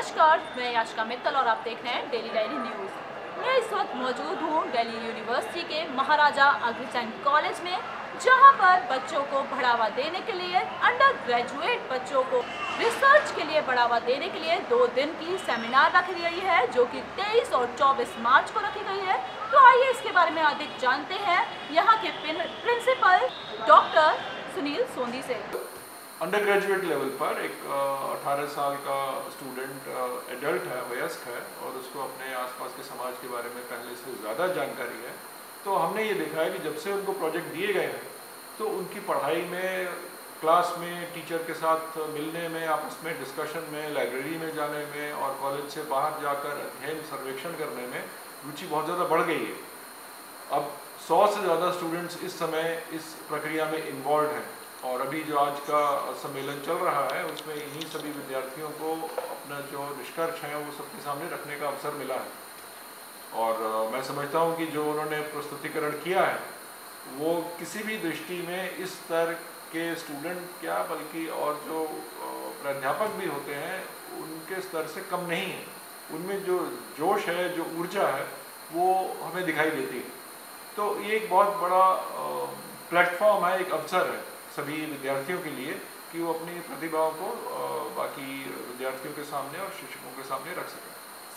नमस्कार, मैं याशिका मित्तल और आप देख रहे हैं डेली डायरी न्यूज़। मैं इस वक्त मौजूद हूँ दिल्ली यूनिवर्सिटी के महाराजा अग्रसेन कॉलेज में, जहाँ पर बच्चों को बढ़ावा देने के लिए, अंडर ग्रेजुएट बच्चों को रिसर्च के लिए बढ़ावा देने के लिए 2 दिन की सेमिनार रखी गई है, जो कि 23 और 24 मार्च को रखी गई है। तो आइए इसके बारे में अधिक जानते हैं यहाँ के प्रिंसिपल डॉक्टर सुनील सोंदी से। अंडर ग्रेजुएट लेवल पर एक 18 साल का स्टूडेंट एडल्ट है, वयस्क है, और उसको अपने आसपास के समाज के बारे में पहले से ज़्यादा जानकारी है। तो हमने ये देखा है कि जब से उनको प्रोजेक्ट दिए गए हैं तो उनकी पढ़ाई में, क्लास में, टीचर के साथ मिलने में, आपस में डिस्कशन में, लाइब्रेरी में जाने में और कॉलेज से बाहर जाकर अध्ययन सर्वेक्षण करने में रुचि बहुत ज़्यादा बढ़ गई है। अब 100 से ज़्यादा स्टूडेंट्स इस समय इस प्रक्रिया में इन्वॉल्व हैं, और अभी जो आज का सम्मेलन चल रहा है उसमें इन्हीं सभी विद्यार्थियों को अपना जो निष्कर्ष है वो सबके सामने रखने का अवसर मिला है। और मैं समझता हूँ कि जो उन्होंने प्रस्तुतिकरण किया है वो किसी भी दृष्टि में इस स्तर के स्टूडेंट क्या बल्कि और जो प्राध्यापक भी होते हैं उनके स्तर से कम नहीं है। उनमें जो जोश है, जो ऊर्जा है, वो हमें दिखाई देती है। तो ये एक बहुत बड़ा प्लेटफॉर्म है, एक अवसर है सभी विद्यार्थियों के लिए कि वो अपनी प्रतिभाओं को बाकी विद्यार्थियों के सामने और शिक्षकों के सामने रख सकें।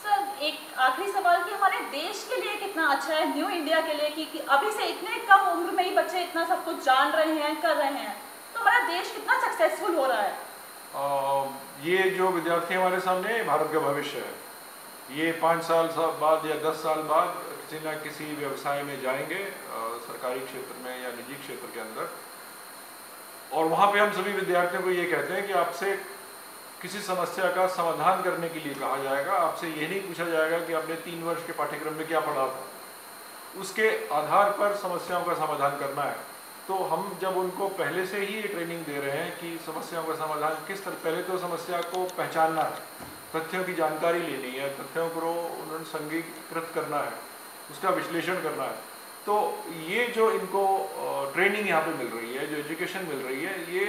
सर, एक आखिरी सवाल कि हमारे देश के लिए कितना अच्छा है, न्यू इंडिया के लिए, कि अभी से इतने कम उम्र में ही बच्चे इतना सब कुछ जान रहे हैं, कर रहे हैं, तो हमारा देश कितना सक्सेसफुल हो रहा है। ये जो विद्यार्थी हमारे सामने भारत का भविष्य है। ये 5 साल बाद या 10 साल बाद किसी न किसी व्यवसाय में जाएंगे, सरकारी क्षेत्र में या निजी क्षेत्र के अंदर, और वहाँ पे हम सभी विद्यार्थियों को ये कहते हैं कि आपसे किसी समस्या का समाधान करने के लिए कहा जाएगा। आपसे ये नहीं पूछा जाएगा कि आपने 3 वर्ष के पाठ्यक्रम में क्या पढ़ा था, उसके आधार पर समस्याओं का समाधान करना है। तो हम जब उनको पहले से ही ये ट्रेनिंग दे रहे हैं कि समस्याओं का समाधान किस तरह, पहले तो समस्या को पहचानना है, तथ्यों की जानकारी लेनी है, तथ्यों को उन्होंने संगीकृत करना है, उसका विश्लेषण करना है। तो ये जो इनको ट्रेनिंग यहाँ पे मिल रही है, जो एजुकेशन मिल रही है, ये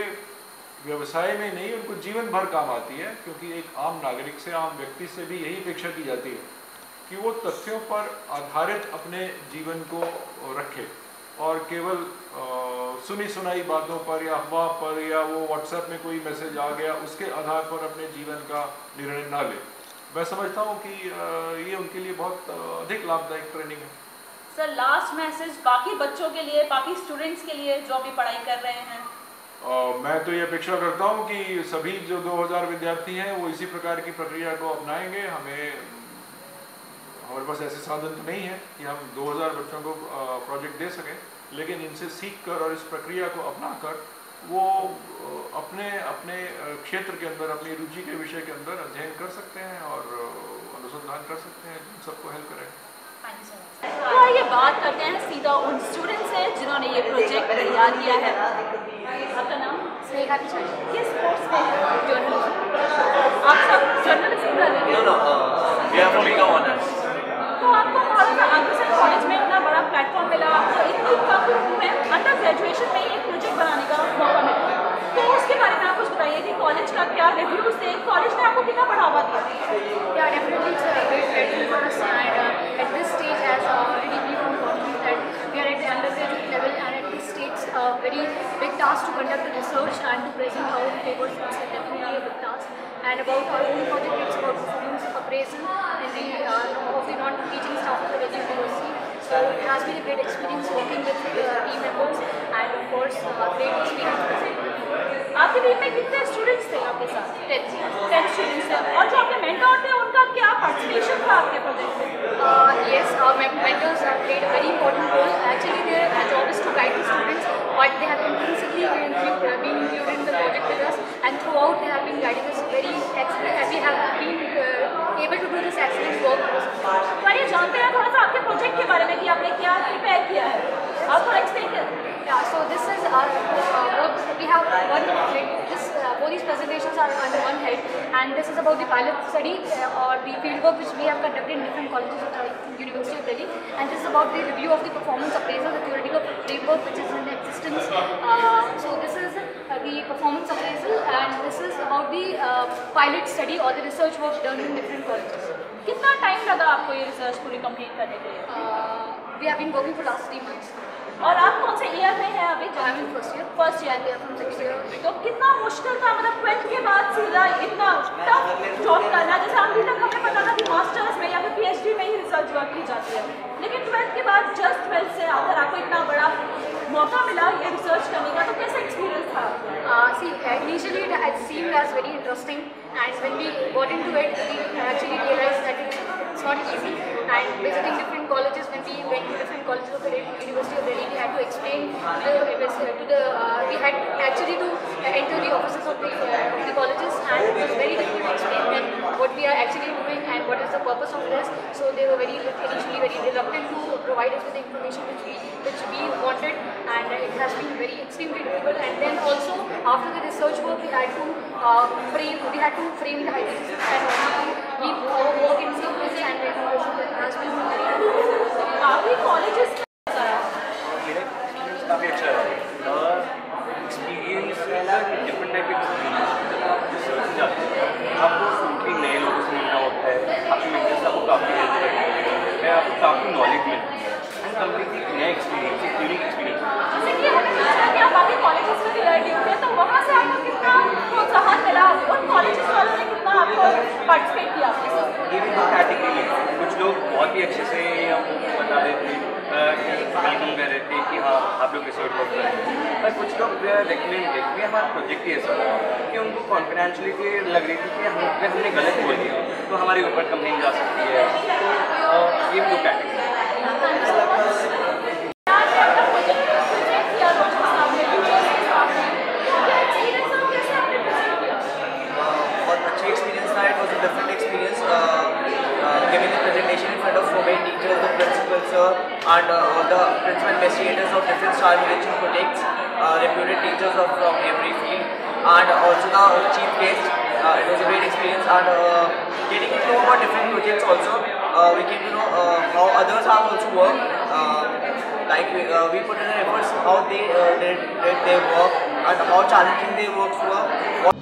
व्यवसाय में नहीं, उनको जीवन भर काम आती है। क्योंकि एक आम नागरिक से, आम व्यक्ति से भी यही अपेक्षा की जाती है कि वो तथ्यों पर आधारित अपने जीवन को रखे और केवल सुनी सुनाई बातों पर या अफवाह पर या वो व्हाट्सएप में कोई मैसेज आ गया उसके आधार पर अपने जीवन का निर्णय ना ले। मैं समझता हूँ कि ये उनके लिए बहुत अधिक लाभदायक ट्रेनिंग है। सर, लास्ट मैसेज बाकी बच्चों के लिए, बाकी स्टूडेंट्स के लिए जो अभी पढ़ाई कर रहे हैं। मैं तो ये अपेक्षा करता हूँ कि सभी जो 2000 विद्यार्थी हैं वो इसी प्रकार की प्रक्रिया को अपनाएंगे। हमारे पास ऐसे साधन तो नहीं है कि हम 2000 बच्चों को प्रोजेक्ट दे सकें, लेकिन इनसे सीख कर और इस प्रक्रिया को अपनाकर वो अपने अपने क्षेत्र के अंदर, अपनी रुचि के विषय के अंदर अध्ययन कर सकते हैं और अनुसंधान कर सकते हैं, सबको हेल्प करेंगे। तो आइए बात करते हैं सीधा उन स्टूडेंट्स से जिन्होंने ये प्रोजेक्ट तैयार किया है। आपका नाम? स्नेहा पिछाड़ी। किस कोर्स में? जर्नलिज्म। आप सब जर्नलिज्म कर रहे हैं? तो आपको महाराजा अग्रसेन कॉलेज में इतना बड़ा प्लेटफॉर्म मिला, आपको इतनी कम उम्र में अंडर ग्रेजुएशन में एक प्रोजेक्ट बनाने का मौका मिला, तो उसके बारे में आप कुछ बताइए कि कॉलेज का क्या रिव्यूज थे, कॉलेज ने आपको कितना बढ़ावा दिया? Yeah, definitely it's a great platform for us, and at this stage, as already we confirmed that we are at the undergraduate level, and at this stage, a very big task to conduct the research and to present our papers. It's definitely a big task. And about our own project, it's about performance appraisal in the of the non-teaching staff of the Delhi University. So it has been a great experience working with team members, and of course, great experience presenting. आपकी team में कितने students थे आपके साथ? 10 students थे। और जो आपके मेंटर थे उनका क्या पार्टिसिपेशन था आपके प्रोजेक्ट में? Yes, our mentors have played a very important role. Actually, their job is to guide the students, but they have intrinsically been included in the project with us, and throughout they have been guiding us very excellent, and we have been able to do this excellent work. तो आइए जानते हैं थोड़ा सा आपके project के बारे में कि आपने क्या प्रिपेयर किया है। आप थोड़ा एक्सप्लेन करें। Yeah, so this is our work. We have one both these presentations are under one head, and this is about the pilot study or the field work which we have conducted in different colleges of the University of Delhi, and this is about the review of the performance appraisal, the theoretical framework which is in existence. So this is the performance appraisal, and this is about the pilot study or the research work done in different colleges. कितना time लगा आपको ये research पूरी complete करने के लिए? We have been working for last 3 months. और आप कौन से ईयर में हैं अभी? I am in first year. First year में From 6th year. तो कितना मुश्किल था, मतलब 12th के बाद सीधा इतना टफ जॉब करना? जैसे अभी तक हमें पता था कि मास्टर्स में या फिर पीएचडी में ही रिसर्च वर्क की जाती है, लेकिन 12th के बाद जस्ट 12th से अगर आपको इतना बड़ा मौका मिला ये रिसर्च करने का, तो कैसा एक्सपीरियंस था? See, initially it had seemed as very interesting, and when we got into it, we actually realized that it's not easy. And visiting different colleges, when we went to different colleges of the University of Delhi, we had to explain we had actually to enter the offices of the colleges, and it was very difficult to explain them what we are actually doing and what is the purpose of this. So they were initially very reluctant to provide us with the information which we wanted, and it has been very extremely difficult. And then also after the research work, we had to frame the hypothesis and also we work in sequence and it has been very difficult. आपके colleges काफ़ी अच्छा रहा। Experience different type के experience जब आप research में जाते हैं आपको टोटली नए लोगों से मिलना होता है, आपके मेंटर्स आपको काफ़ी हेल्प करते हैं, आपको काफ़ी नॉलेज मिलती है एंड कम्प्लीटली नया एक्सपीरियंस, एक यूनिक एक्सपीरियंस। जैसे कि हमें पता है कि आप आगे कॉलेजेस में क्लियर थे, तो वहाँ से आपको कितना प्रोत्साहन मिला और कॉलेजेस वालों ने कितना आपको पार्टिसिपेट किया? ये भी दो कैटेगरी है, कुछ लोग बहुत ही अच्छे से हमको बता देते हैं वेलकम कर रहे थे कि हाँ आप लोग रिसर्च वर्क कर रहे हैं, पर कुछ लोग रेकमेंड थे कि हमारा प्रोजेक्ट ही ऐसा था कि उनको कॉन्फिडेंशियलिटी लग रही थी कि हमने गलत बोल दिया तो हमारे ऊपर कंप्लेन जा सकती है, तो ये भी दो कैटेगरी है। बहुत अच्छी एक्सपीरियंस था। It was a different experience giving a presentation in front of so many teachers, the principals and all the principal investigators of different star religion projects, reputed teachers from every field, and also the chief guest. It was a great experience, and getting to know about different projects also. We came to know how others have also worked. Like we put in efforts how they did their work and how challenging their works were.